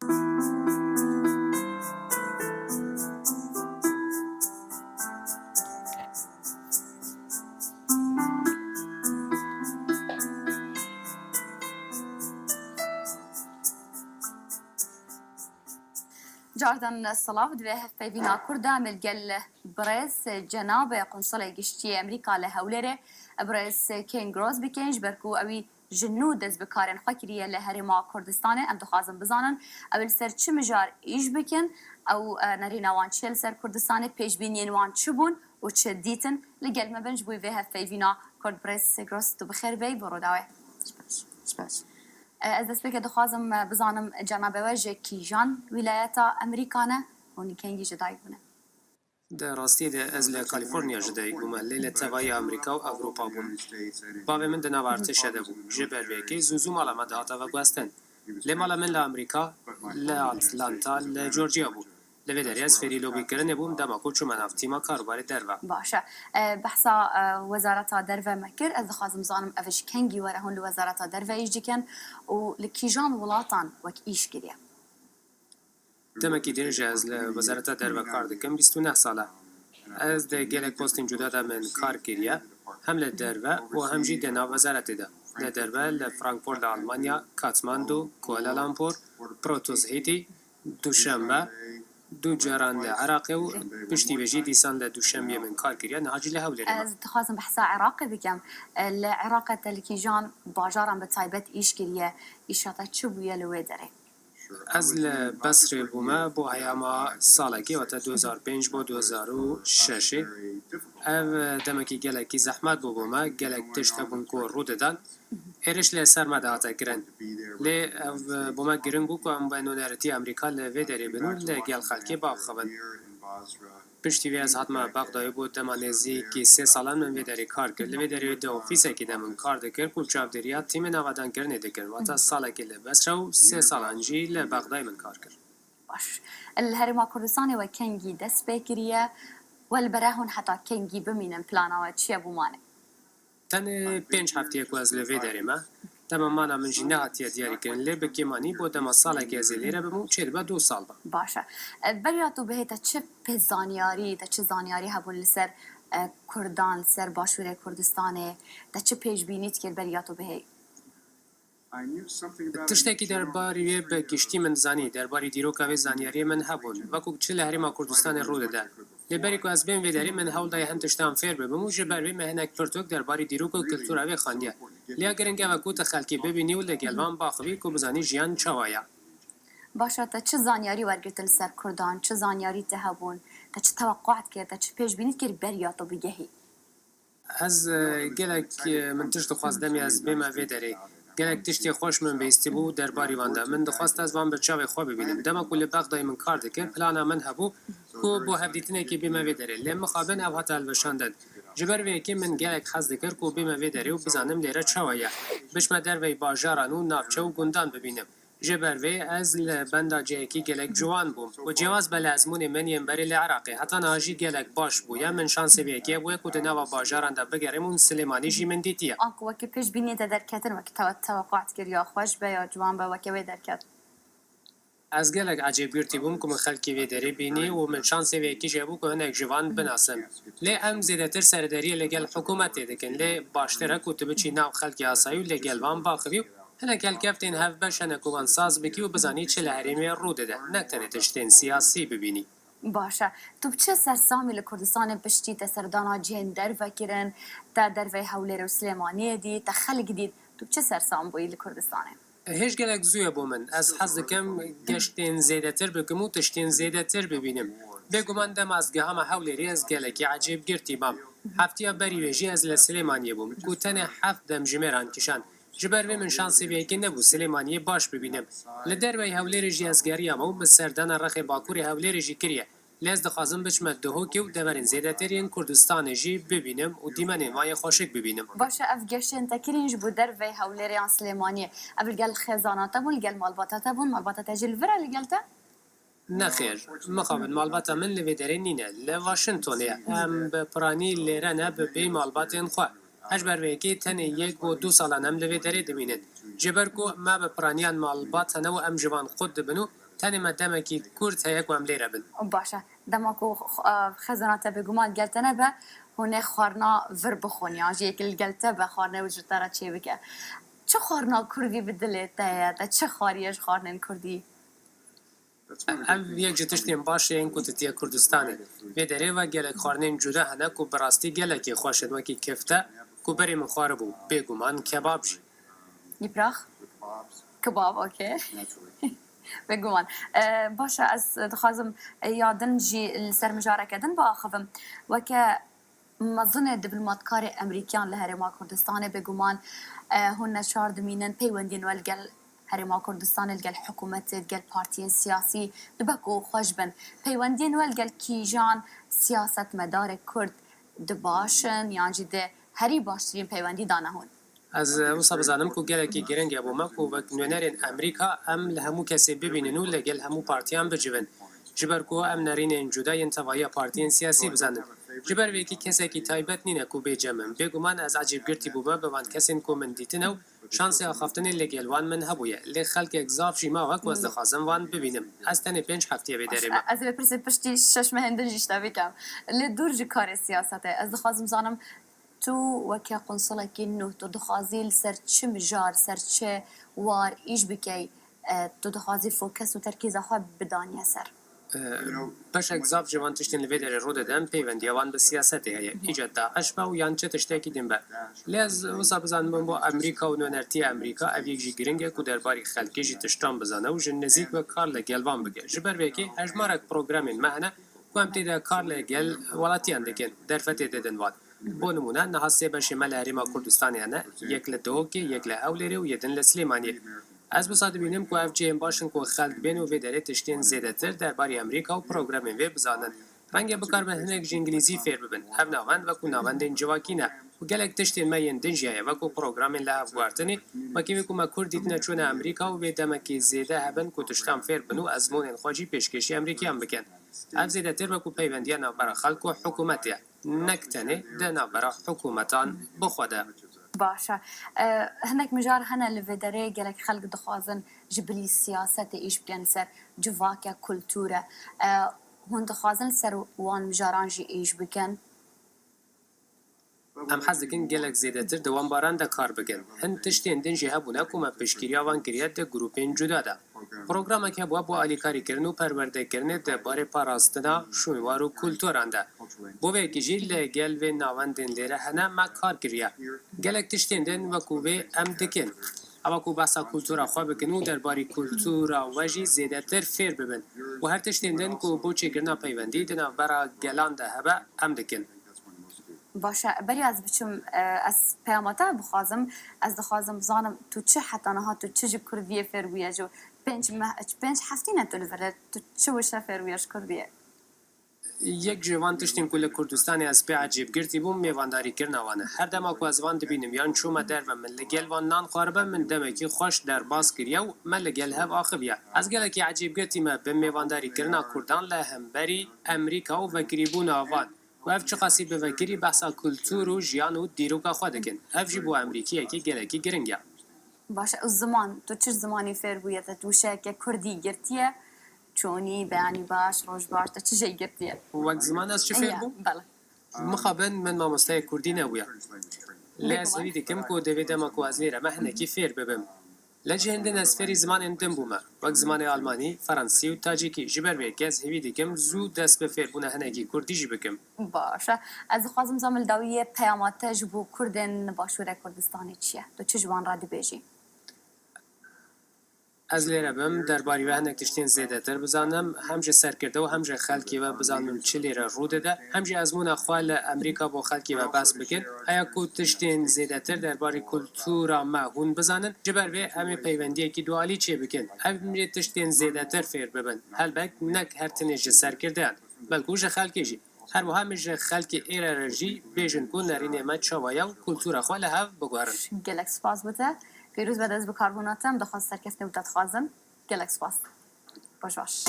جاردن الصلاة دوی هفته بینا کرده ملگل برس جناب قنصل گشتی امریکا لهولره برس کینگ روز بکنج برکو اوی جنو دز بکارن خاکریه لهرما کردستانه ام دخوازم بزانن اول سر چه مجار ایش بکن او نرین وان چل سر کردستانه پیش بینین وان چبون و چه دیتن لگل مبنج بوی به هفته بینا کرد برس گروس تو بخیر بی برو داوی سپاس از دست بکه دخوازم بزانم جناب وجه کیجان ولایت امریکانه و نیکنگی جدای بونه در راستی ده از کالیفرنیا جدای بوم لیل توای امریکا و اروپا بوم باب من دنا ورتش شده بود جبر وکی زوزو مالا ما دهاتا و گوستن لی مالا من لامریکا لاتلانتا لجورجیا بود لوی دری از فری لوبی کرنه بوم دما کوچو مناف تیما کاروبار دروا باشه بحثا وزارت درو مکر از دخوازم زانم افش کنگی وره هون لوزارت درو ایش دکن و لکیجان ولاتان وک ایش گریه دمکی درجه از وزارت دروا کار دکم 29 ساله از ده گلک پستیم جدا دا من کار کریه هم لدروا و هم جی دنا وزارت ده لدروا لفرانکفورت آلمانیا کاتماندو کوالالامپور پروتوس هیتی دوشنبه دو جران لعراق و پشتی بجی دیسان لدوشنبه من کار کریه نهاجی لهوله از دخوازم بحثا عراقی بکم لعراق تلکیجان باجارم به تایبت ایش گریه ایشاتا چو بویه لوی داره از بصر بوما بو هیاما سالکی و تا 2005 با 2006 او دمکی گلکی زحمت بوما گلک تشت بون کو رو دادن ایرش لی سر مدهاتا کرن لی او بوما گرن بو که ام بینونرتی امریکا لی داری بنو لی گل خلکی باق خوبن پشتی وی از حتما بغدای بود دما نزدیکی 3 سالان من ویداری کار کرد ویداری دو آفیسه که دمون کار دکر کل چاودریات تیم نوادان کرنه دکر و تا ساله که لبس رو 3 سالانجی لبغدای من کار کرد باش الهرما کردستان و کنگی دست بکریه والبراهون حتی کنگی بمینن پلانا و چیه بومانه تن 5 هفته که از لوی داریم دما مانا من جنه هاتیه دیاری کرن لی بکیمانی بود دما ساله که از لیره بمون چه با 2 سال با باشه بریاتو بهت چه پزانیاری تا چه زانیاری هبون لسر کردان سر باشور کردستانه تا چه پیش بینیت که بریاتو بهی تشتکی درباره به گشتی من زنی درباره دیروکاوی زنیاری من هبون وکو چه لهرما کردستان رو داده لبری که از بین ویداری من هول دای هم تشتام فیر به موجه بروی مهنک پرتوک درباره دیروک و کلتوراوی خانیه لیا گرنگه وکو تخلکی ببینی و لگلوان باخوی که بزنی جیان چوایا باشه تا چه زانیاری ورگرت لسر کردان چه زانیاری تهبون تا چه توقعات کرد تا چه پیش بینیت که بریاتو بگهی از گلک من تشت خواستمی از بیم ویداری گلک تشتی خوش من بیستی بود درباری وانده من دخواست از وان بچه خواه ببینم دما کل بغدای من کار دکر پلانا من هبو کو بو هفدیتنه که بیم ویداری لیم مخابن او حتی الوشاندد جبر وی که من گلک حز دکر کو بیم ویداری و بزنم لیره چوایه بشم در وی باجارانو نافچه و گندان ببینم جبر وی از بندا جیکی گلک جوان بوم و جواز بلازمون من ینبری لعراقی حتی ناجی گلک باش بویا من شانس بیکی بویا کو دنوا باجاران دا بگرمون سلیمانی جی من دیتیه آنکو وکی پیش بینیت درکتن وکی توقعات کرد یا خوش به یا جوان به وکی وی درکت از گلک عجیب گرتی بوم که من خلکی وی داری بینی و من شانس بیکی جبو که هنک جوان بناسم لی ام زیادتر سرداری لگل حکومت دکن لی باشتره کتب چی ناو خلکی آسایو لگل وان باخویو هنک الکفتین هف بشن کوان ساز بکی و بزنی چه لحریمی رو داده نکتنه تشتین سیاسی ببینی باشه تو چه سرسامی لکردستان بشتی تسردانا جهن در وکرن تا در وی حوله رو سلیمانی دی تا خلق دید تو چه سرسام بوی لکردستانه هیچ گلک زوی بو من از حز کم گشتین زیادتر بکم و تشتین زیادتر ببینم بگمان دم از گهام حولی از گلکی عجیب گرتی بام هفتیا بری وجی از لسلیمانی بوم کوتن هفت دم جمیران کشان جبر و من شانسی بیکی نبود سلیمانی باش ببینم لدر وی حولی رجی از گری اما و سردان رخ باکوری حولی رجی کریه لیز دخوازم بچم دهو که و دورین زیادترین کردستان جی ببینم و دیمن مای خوشک ببینم باشه اف گشتن تکرینج بود در وی حوله ریان سلیمانی اول گل خزانات بول گل مالباتات بول مالباتات جل ورا لگلتا نخیر مخابن مالباتا من لوی داره نینه لواشنطونه هم به پرانی لیره نه به بی مالباتین خواه اش بر ویکی تنه 1 و 2 سالان هم لوی داره دمینن جبر کو ما به پرانیان مالبات نه و ام جوان خود دبنو تنی مدمکی کورد هیک و هم لیره بن باشه دماکو خزانات بگومان گلتنه به هونه خارنا ور بخونی آجی اکل گلته به خارنه وجود داره چی بکه چه خارنا کردی بدلت ده چه خاریش خارنن کردی ام یک جتشتیم باشه این کتتی کردستانه و دره و گلک خارنین جوده هنه کو براستی گلکی خوشد وکی کفته کو بری مخاربو بگومان کباب جی یپراخ کباب اوکی بگومان باشه از دخوازم یادن جی سر مجاره کدن با آخوم وکه مظن دیپلماتکار امریکان لهرما کردستان بگومان هن شار دمینن پیوندین والگل هرما کردستان الگل حکومت الگل پارتی سیاسی دبکو خوش بن پیوندین والگل کیجان سیاست مدار کرد دباشن یعنی جده هری باشترین پیوندی دانه هون از وصل بزنم کو گلکی گرنگ ابو ما کو وقت نونرین امریکا ام لهمو کسی ببینن و لگل همو پارتیان بجبن جبر کو ام نرین جدا انتوایی پارتیان سیاسی بزنن جبر ویکی کسی کی تایبت نینه کو بجمن بگو من از عجیب گرتی بوبا به وان کسین کو من دیتنو شانس آخفتن لگل وان من هبویه لی خلق اگزاف شیما وک وز خازم وان ببینم از تن 5 هفته بدریم از بپرسید پشتی شش مهندن جیشتا بکم لی دور جی کار سیاسته از خازم زانم تو وکه قنصله که نو تو دخوازی سر چه مجار سر چه وار ایش بکی تو دخوازی فوکس و ترکیز خواه بدانی سر باش اگزاف جوان تشتین لویدر رو دادم پیوندی وان به سیاست هیه ایجاد داعش با و یان چه تشتکی دیم با لیز وصا بزنم با امریکا و نونرتی امریکا اویک جی گرنگه کو درباری خلقی جی تشتان بزنه و جن نزیک و کار لگلوان بگه جبر ویکی هجمارک پروگرامین معنا و هم تیده کار لگل ولاتیان دکن در فتی دیدن وان بۆ نمونە نەهاسێ بە شێمە لە هەرێما کوردستانیانە یەک لە دۆکێ یەک لە هەولێرە و یەدن لە سلێمانیە ئەس بسا دبینم کو ئەف جێم باشن کۆ خەلک بێن و vê دەرێت تشتێن زێدەتر دەرباری ئەمریکا و پرۆگرامên vê bizanın ڕەنگە بکاربن هەنێک ji ئینگلیزی فێر ببن هەv navend وەکو navendên civakî ne û gelek tiştên me yên din jiye wekû programên li hev gwartinê wekî wê ku me Kurd dîtine çûne Amerîka û vê demekî zêde hebin ku tiştan fêr bin û ezmonên xwe jî pêşkêşî Amerîkyan bikin ev zêdetir wekû peyvendiya navbera xelk û hikûmetê ye نەک تەنێ دە ناوبەرە حکوومەتان بخۆدە. باشە هەندێک مژار هەنە لە vêderê gelek xelk dixwazin ji bilî siyasetê îş bikin ser civakê kultûre hûn dixwazin ser wan mijaran jî îş bikin ئەم حەز dikin gelek zêdetir di wan baran de kar bikin hin tiştên din jî hebûne ku me piştgiriya wan kiriye di grûpên cuda de programek hebûye bû alîkarîkirin û perwerdekirinê debarê parastina şûnwar û kulturan de bo vekî jî li gel vê navendên lêre hene me kar kiriye gelek tiştên din wekû vê em dikin ewa ku behsa kultura xwe bikin û derbarî kultura we jî zêdetir fêr bibin û her tiştên din ku bû çêkirina peywendî di navbera gelan de hebe em dikin باشه بری از بچم از پیاماتا بخوازم از دخوازم زانم تو چه حتی نها تو چه جب کردیه فرویه جو پنج هفتی نتو لفره تو چه وشه فرویش کردیه یک جوان تشتیم کل کردستانی از پی عجیب گرتی بوم میوانداری کرنا وانه هر دم اکو از وان دبینم یان چوم در و من لگل وان نان خاربه من دمکی خوش در باز کریه و من لگل هف آخبیه از گله کی عجیب گرتی ما به میوانداری کرنا کردان لهم بری امریکا و وکریبون آوان و اف چه قصی به وکری بحثا کلتور و جیان و دیروکا خود دکن اف جی بو امریکیه کی گله کی گرنگه باشه الزمان تو چه زمانی فرویه تو شک کردی گرتیه چونی بیانی باش روش باش تو چه گرتیه وقت زمان از چه فیر بو؟ بله مخابن من مامۆستای کوردی نەبووە لێ ئەزەوی دەکەم کۆ دەوێت دەمەکو از لێرە مە هەنێکی فێر ببم لە جێهێندن ئەس فێری زمانێن دم بوومە وەک زمانی ئالمانی فەڕەنسی و تاجیکی ji ber vê ez hêvî dikim zû dest bi fêrbûna henekî kurdî jî bikim باشه از خوازم زامل داویه پیاماته جبو کردن باشوره کردستانی چیه تو چه جوان را دبیجی ez lêre bim derbarî ve hinek tiştên zêdetir bizanim hem ji serkirde û hem ji xelkê ve bizanim çi lêre rû dide hem jî ezmûna xwe li Amerîka bo xelkê ve bes bikin heya ku tiştên zêdetir derbarî kultura me hûn bizanin ji ber vê em ê peywendiyekî dualî çê bikin ev mirê tiştên zêdetir fêr bibin helbet nek her tinê ji serkirdeyan belkû ji xelkê jî her wiha min ji xelkê êre re jî bêjin ku nerînê me çawaye û kultura xwe li hev biguherin gelek spas bute پیروز بعد از بکاربوناتم دخواست سرکست نبودت خوازن گلک سپاس باش باش